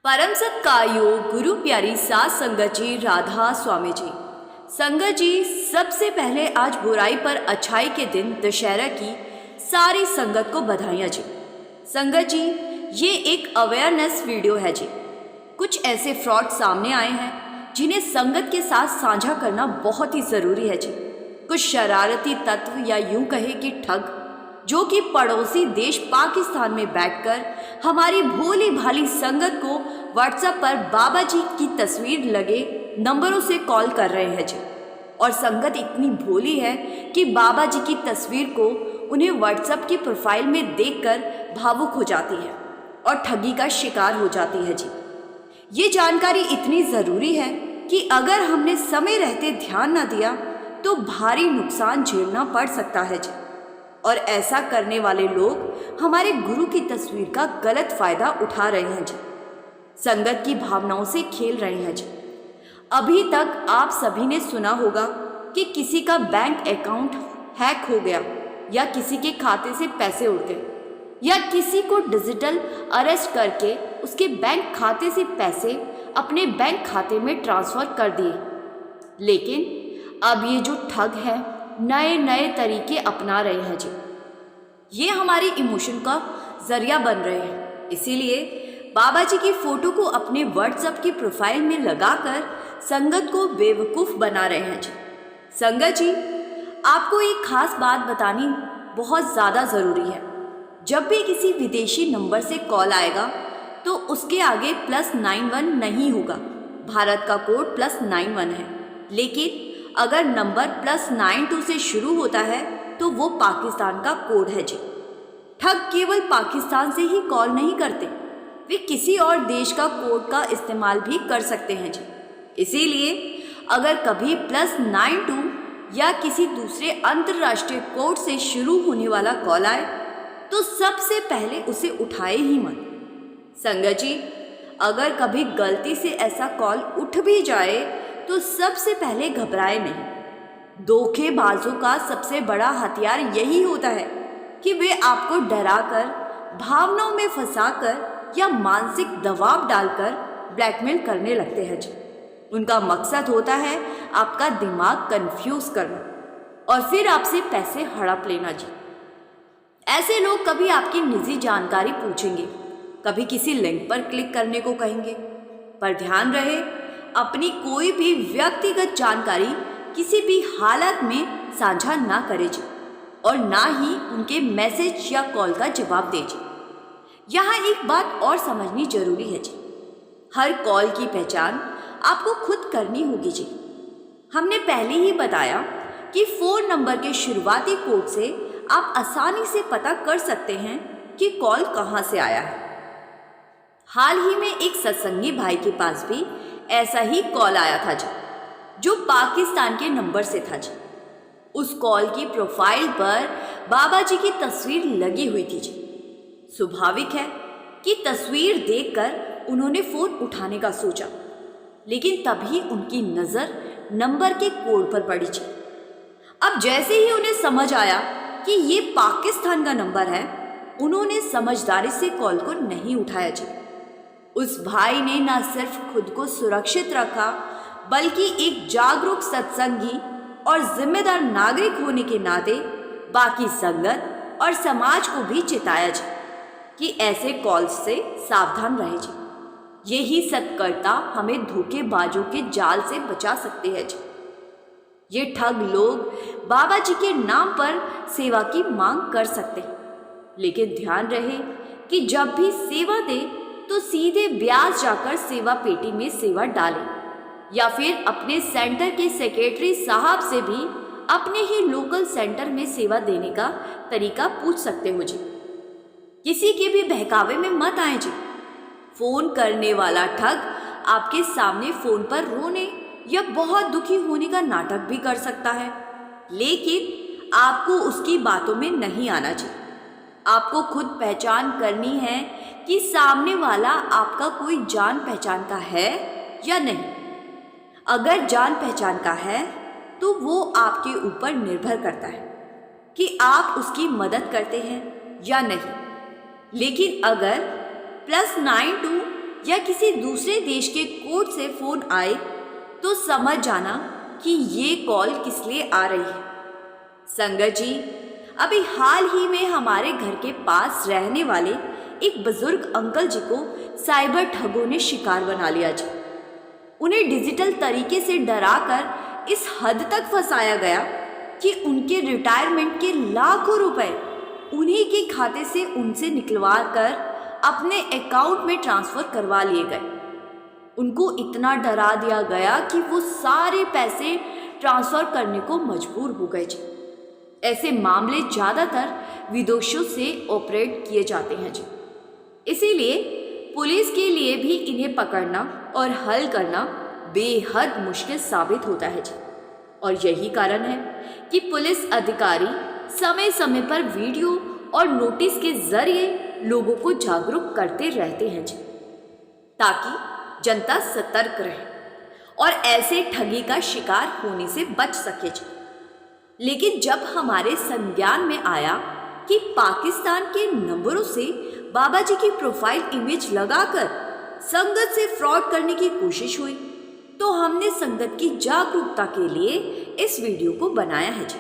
परम सत्कायो गुरु प्यारी सात संगत जी राधा स्वामी जी। संगत जी, सबसे पहले आज बुराई पर अच्छाई के दिन दशहरा की सारी संगत को बधाइयाँ जी। संगत जी, ये एक अवेयरनेस वीडियो है जी। कुछ ऐसे फ्रॉड सामने आए हैं जिन्हें संगत के साथ साझा करना बहुत ही ज़रूरी है जी। कुछ शरारती तत्व या यूं कहे कि ठग, जो कि पड़ोसी देश पाकिस्तान में बैठकर हमारी भोली भाली संगत को व्हाट्सएप पर बाबा जी की तस्वीर लगे नंबरों से कॉल कर रहे हैं जी। और संगत इतनी भोली है कि बाबा जी की तस्वीर को उन्हें व्हाट्सएप की प्रोफाइल में देखकर भावुक हो जाती है और ठगी का शिकार हो जाती है जी। ये जानकारी इतनी ज़रूरी है कि अगर हमने समय रहते ध्यान न दिया तो भारी नुकसान झेलना पड़ सकता है जी। और ऐसा करने वाले लोग हमारे गुरु की तस्वीर का गलत फायदा उठा रहे हैं जी। संगत की भावनाओं से खेल रहे हैं जी। अभी तक आप सभी ने सुना होगा कि किसी का बैंक अकाउंट हैक हो गया, या किसी के खाते से पैसे उड़ गए, या किसी को डिजिटल अरेस्ट करके उसके बैंक खाते से पैसे अपने बैंक खाते में ट्रांसफ़र कर दिए। लेकिन अब ये जो ठग है नए नए तरीके अपना रहे हैं जी। ये हमारी इमोशन का जरिया बन रहे हैं। इसीलिए बाबा जी की फ़ोटो को अपने व्हाट्सएप की प्रोफाइल में लगाकर संगत को बेवकूफ़ बना रहे हैं जी। संगत जी, आपको एक ख़ास बात बतानी बहुत ज़्यादा ज़रूरी है। जब भी किसी विदेशी नंबर से कॉल आएगा तो उसके आगे +91 नहीं होगा। भारत का कोड +91 है, लेकिन अगर नंबर +92 से शुरू होता है तो वो पाकिस्तान का कोड है जी। ठग केवल पाकिस्तान से ही कॉल नहीं करते, वे किसी और देश का कोड का इस्तेमाल भी कर सकते हैं जी। इसीलिए अगर कभी +92 या किसी दूसरे अंतर्राष्ट्रीय कोड से शुरू होने वाला कॉल आए तो सबसे पहले उसे उठाए ही मत। संगत जी, अगर कभी गलती से ऐसा कॉल उठ भी जाए तो सबसे पहले घबराए नहीं। धोखेबाजों का सबसे बड़ा हथियार यही होता है कि वे आपको डराकर, भावनाओं में फंसाकर या मानसिक दबाव डालकर ब्लैकमेल करने लगते हैं जी। उनका मकसद होता है आपका दिमाग कंफ्यूज करना और फिर आपसे पैसे हड़प लेना जी। ऐसे लोग कभी आपकी निजी जानकारी पूछेंगे, कभी किसी लिंक पर क्लिक करने को कहेंगे। पर ध्यान रहे, अपनी कोई भी व्यक्तिगत जानकारी किसी भी हालत में साझा ना करें जी, और ना ही उनके मैसेज या कॉल का जवाब दीजिए। यहाँ एक बात और समझनी जरूरी है जी। हर कॉल की पहचान आपको खुद करनी होगी जी। हमने पहले ही बताया कि फ़ोन नंबर के शुरुआती कोड से आप आसानी से पता कर सकते हैं कि कॉल कहाँ से आया है। हाल ही में एक सत्संगी भाई के पास भी ऐसा ही कॉल आया था जी, जो पाकिस्तान के नंबर से था जी। उस कॉल की प्रोफाइल पर बाबा जी की तस्वीर लगी हुई थी जी। स्वाभाविक है कि तस्वीर देखकर उन्होंने फ़ोन उठाने का सोचा, लेकिन तभी उनकी नज़र नंबर के कोड पर पड़ी जी। अब जैसे ही उन्हें समझ आया कि ये पाकिस्तान का नंबर है, उन्होंने समझदारी से कॉल को नहीं उठाया जी। उस भाई ने न सिर्फ खुद को सुरक्षित रखा, बल्कि एक जागरूक सत्संगी और जिम्मेदार नागरिक होने के नाते बाकी संगत और समाज को भी चेताया जी कि ऐसे कॉल्स से सावधान रहे जी। यही सत्कर्ता हमें धोखेबाजों के जाल से बचा सकते हैं जी। ये ठग लोग बाबा जी के नाम पर सेवा की मांग कर सकते हैं, लेकिन ध्यान रहे कि जब भी सेवा दे तो सीधे ब्याज जाकर सेवा पेटी में सेवा डालें, या फिर अपने सेंटर के सेक्रेटरी साहब से भी अपने ही लोकल सेंटर में सेवा देने का तरीका पूछ सकते हो जी। किसी के भी बहकावे में मत आए जी। फ़ोन करने वाला ठग आपके सामने फ़ोन पर रोने या बहुत दुखी होने का नाटक भी कर सकता है, लेकिन आपको उसकी बातों में नहीं आना जी। आपको खुद पहचान करनी है कि सामने वाला आपका कोई जान पहचान का है या नहीं। अगर जान पहचान का है तो वो आपके ऊपर निर्भर करता है कि आप उसकी मदद करते हैं या नहीं। लेकिन अगर +92 या किसी दूसरे देश के कोड से फोन आए तो समझ जाना कि ये कॉल किस लिए आ रही है। संगत जी, अभी हाल ही में हमारे घर के पास रहने वाले एक बुजुर्ग अंकल जी को साइबर ठगों ने शिकार बना लिया जी। उन्हें डिजिटल तरीके से डराकर इस हद तक फंसाया गया कि उनके रिटायरमेंट के लाखों रुपए उन्हीं के खाते से उनसे निकलवा कर अपने अकाउंट में ट्रांसफर करवा लिए गए। उनको इतना डरा दिया गया कि वो सारे पैसे ट्रांसफर करने को मजबूर हो गए जी। ऐसे मामले ज़्यादातर विदेशों से ऑपरेट किए जाते हैं जी। इसीलिए पुलिस के लिए भी इन्हें पकड़ना और हल करना बेहद मुश्किल साबित होता है जी। और यही कारण है कि पुलिस अधिकारी समय समय पर वीडियो और नोटिस के जरिए लोगों को जागरूक करते रहते हैं जी, ताकि जनता सतर्क रहे और ऐसे ठगी का शिकार होने से बच सके जी। लेकिन जब हमारे संज्ञान में आया कि पाकिस्तान के नंबरों से बाबा जी की प्रोफाइल इमेज लगाकर संगत से फ्रॉड करने की कोशिश हुई, तो हमने संगत की जागरूकता के लिए इस वीडियो को बनाया है जी।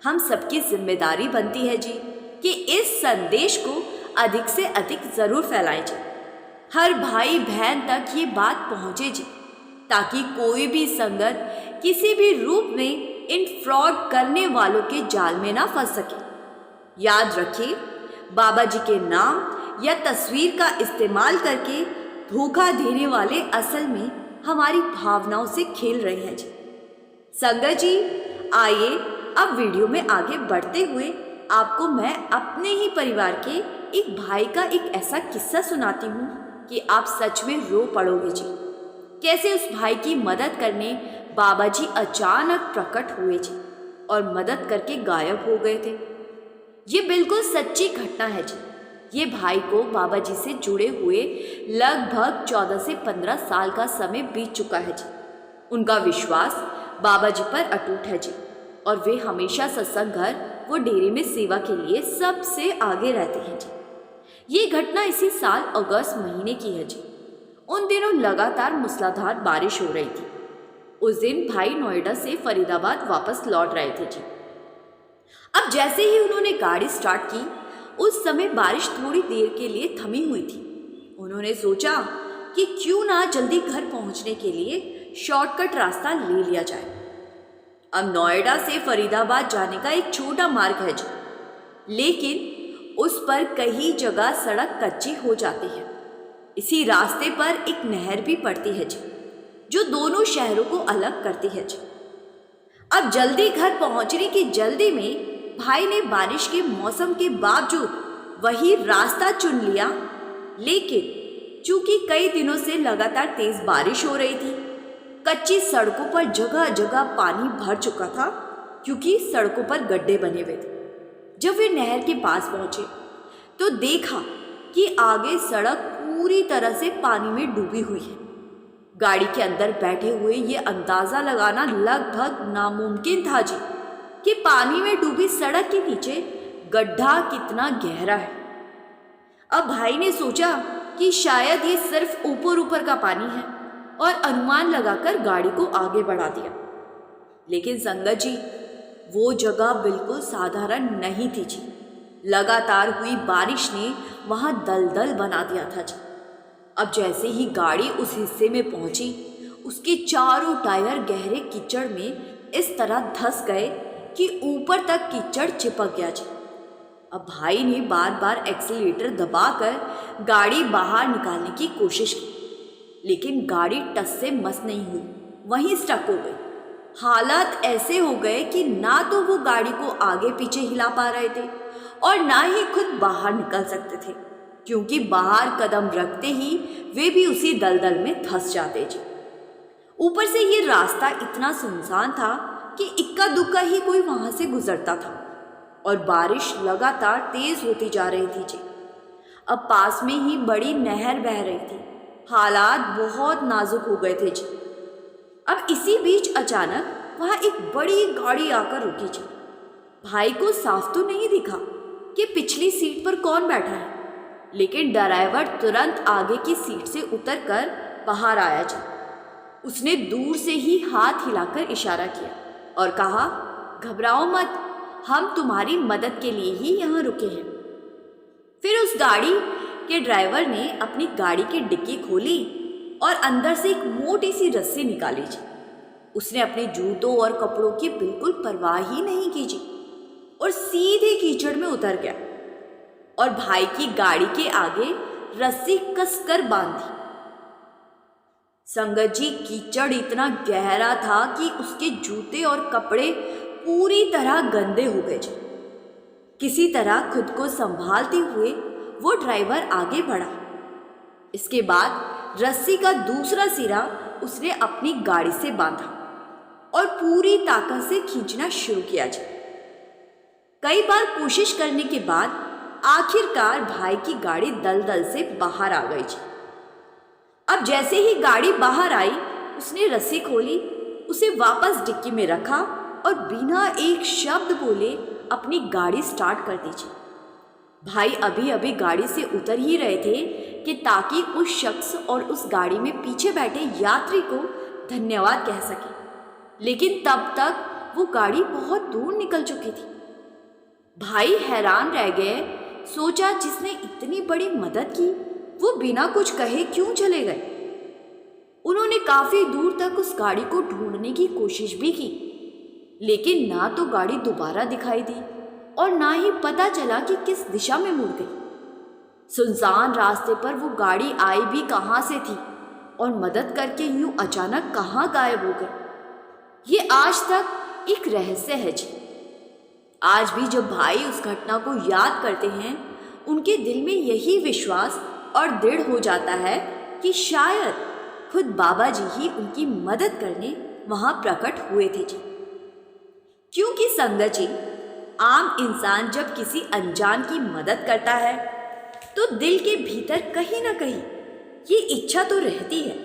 हम सबकी जिम्मेदारी बनती है जी कि इस संदेश को अधिक से अधिक जरूर फैलाएं जी। हर भाई बहन तक ये बात पहुंचे जी, ताकि कोई भी संगत किसी भी रूप में इन फ्रॉड करने वालों के जाल में ना फंस सके। याद रखिए, बाबा जी के नाम या तस्वीर का इस्तेमाल करके धोखा देने वाले असल में हमारी भावनाओं से खेल रहे हैं जी। संगत जी, आइए अब वीडियो में आगे बढ़ते हुए आपको मैं अपने ही परिवार के एक भाई का एक ऐसा किस्सा सुनाती हूँ कि आप सच में रो पड़ोगे जी। कैसे उस भाई की मदद करने बाबा जी अचानक प्रकट हुए जी और मदद करके गायब हो गए थे। ये बिल्कुल सच्ची घटना है जी। ये भाई को बाबा जी से जुड़े हुए लगभग 14 से 15 साल का समय बीत चुका है जी। उनका विश्वास बाबा जी पर अटूट है जी और वे हमेशा सत्संग घर व डेरे में सेवा के लिए सबसे आगे रहते हैं जी। ये घटना इसी साल अगस्त महीने की है जी। उन दिनों लगातार मूसलाधार बारिश हो रही थी। उस दिन भाई नोएडा से फरीदाबाद वापस लौट रहे थे जी। अब जैसे ही उन्होंने गाड़ी स्टार्ट की, उस समय बारिश थोड़ी देर के लिए थमी हुई थी। उन्होंने सोचा कि क्यों ना जल्दी घर पहुंचने के लिए शॉर्टकट रास्ता ले लिया जाए। अब नोएडा से फरीदाबाद जाने का एक छोटा मार्ग है जी, लेकिन उस पर कई जगह सड़क कच्ची हो जाती है। इसी रास्ते पर एक नहर भी पड़ती है जी, जो दोनों शहरों को अलग करती है जी। अब जल्दी घर पहुंचने की जल्दी में भाई ने बारिश के मौसम के बावजूद वही रास्ता चुन लिया, लेकिन चूंकि कई दिनों से लगातार तेज बारिश हो रही थी, कच्ची सड़कों पर जगह जगह पानी भर चुका था क्योंकि सड़कों पर गड्ढे बने हुए थे। जब वे नहर के पास पहुंचे तो देखा कि आगे सड़क पूरी तरह से पानी में डूबी हुई है। गाड़ी के अंदर बैठे हुए ये अंदाजा लगाना लगभग नामुमकिन था जी कि पानी में डूबी सड़क के नीचे गड्ढा कितना गहरा है। अब भाई ने सोचा कि शायद ये सिर्फ ऊपर ऊपर का पानी है और अनुमान लगाकर गाड़ी को आगे बढ़ा दिया। लेकिन संगत जी, वो जगह बिल्कुल साधारण नहीं थी जी। लगातार हुई बारिश ने वहां दलदल बना दिया था जी। अब जैसे ही गाड़ी उस हिस्से में पहुंची, उसके चारों टायर गहरे कीचड़ में इस तरह धंस गए कि ऊपर तक कीचड़ चिपक गया जी। अब भाई ने बार बार एक्सीलेटर दबाकर गाड़ी बाहर निकालने की कोशिश की, लेकिन गाड़ी टस से मस नहीं हुई, वहीं स्टक हो गई। हालात ऐसे हो गए कि ना तो वो गाड़ी को आगे पीछे हिला पा रहे थे और ना ही खुद बाहर निकल सकते थे, क्योंकि बाहर कदम रखते ही वे भी उसी दलदल में धंस जाते जी। ऊपर से ये रास्ता इतना सुनसान था कि इक्का दुक्का ही कोई वहां से गुजरता था और बारिश लगातार तेज होती जा रही थी जी। अब पास में ही बड़ी नहर बह रही थी। हालात बहुत नाजुक हो गए थे जी। अब इसी बीच अचानक वहां एक बड़ी गाड़ी आकर रुकी जी। भाई को साफ तो नहीं दिखा कि पिछली सीट पर कौन बैठा है, लेकिन ड्राइवर तुरंत आगे की सीट से उतरकर बाहर आया जी। उसने दूर से ही हाथ हिलाकर इशारा किया और कहा, घबराओ मत, हम तुम्हारी मदद के लिए ही यहाँ रुके हैं। फिर उस गाड़ी के ड्राइवर ने अपनी गाड़ी की डिक्की खोली और अंदर से एक मोटी सी रस्सी निकाली जी। उसने अपने जूतों और कपड़ों की बिल्कुल परवाह ही नहीं की जी और सीधे कीचड़ में उतर गया और भाई की गाड़ी के आगे रस्सी कसकर बांध दी। संगत जी, कीचड़ इतना गहरा था कि उसके जूते और कपड़े पूरी तरह गंदे हो गए जी। किसी तरह खुद को संभालते हुए वो ड्राइवर आगे बढ़ा। इसके बाद रस्सी का दूसरा सिरा उसने अपनी गाड़ी से बांधा और पूरी ताकत से खींचना शुरू किया जी। कई बार कोशिश करने के बाद आखिरकार भाई की गाड़ी दलदल से बाहर आ गई जी। अब जैसे ही गाड़ी बाहर आई, उसने रस्सी खोली, उसे वापस डिक्की में रखा और बिना एक शब्द बोले अपनी गाड़ी स्टार्ट कर दी जी। भाई अभी अभी गाड़ी से उतर ही रहे थे कि ताकि उस शख्स और उस गाड़ी में पीछे बैठे यात्री को धन्यवाद कह सके, लेकिन तब तक वो गाड़ी बहुत दूर निकल चुकी थी। भाई हैरान रह गए, सोचा जिसने इतनी बड़ी मदद की वो बिना कुछ कहे क्यों चले गए। उन्होंने काफी दूर तक उस गाड़ी को ढूंढने की कोशिश भी की, लेकिन ना तो गाड़ी दोबारा दिखाई दी और ना ही पता चला कि किस दिशा में मुड़ गई। सुनसान रास्ते पर वो गाड़ी आई भी कहाँ से थी और मदद करके यूं अचानक कहाँ गायब हो गई, ये आज तक एक रहस्य है जी। आज भी जब भाई उस घटना को याद करते हैं, उनके दिल में यही विश्वास और दृढ़ हो जाता है कि शायद खुद बाबा जी ही उनकी मदद करने वहां प्रकट हुए थे जी। क्योंकि संगत जी, आम इंसान जब किसी अनजान की मदद करता है तो दिल के भीतर कहीं ना कहीं ये इच्छा तो रहती है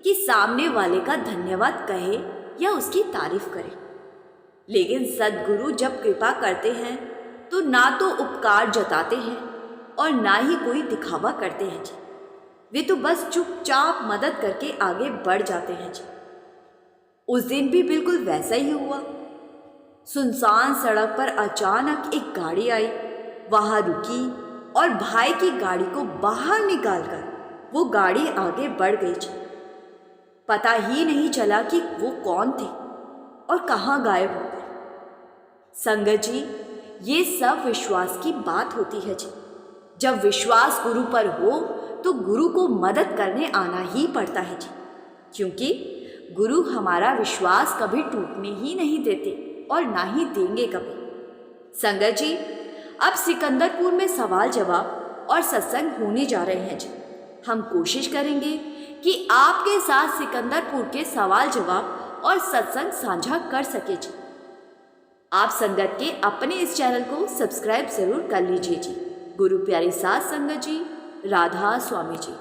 कि सामने वाले का धन्यवाद कहे या उसकी तारीफ करे। लेकिन सद्गुरु जब कृपा करते हैं तो ना तो उपकार जताते हैं और ना ही कोई दिखावा करते हैं जी। वे तो बस चुपचाप मदद करके आगे बढ़ जाते हैं जी। उस दिन भी बिल्कुल वैसा ही हुआ। सुनसान सड़क पर अचानक एक गाड़ी आई, वहां रुकी और भाई की गाड़ी को बाहर निकालकर वो गाड़ी आगे बढ़ गई जी। पता ही नहीं चला कि वो कौन थे और कहाँ गायब हो गए। संगत जी, ये सब विश्वास की बात होती है जी। जब विश्वास गुरु पर हो तो गुरु को मदद करने आना ही पड़ता है जी, क्योंकि गुरु हमारा विश्वास कभी टूटने ही नहीं देते और ना ही देंगे कभी। संगत जी, अब सिकंदरपुर में सवाल जवाब और सत्संग होने जा रहे हैं जी। हम कोशिश करेंगे कि आपके साथ सिकंदरपुर के सवाल जवाब और सत्संग साझा कर सके जी। आप संगत के अपने इस चैनल को सब्सक्राइब जरूर कर लीजिए जी। गुरु प्यारी साथ संगत जी, राधा स्वामी जी।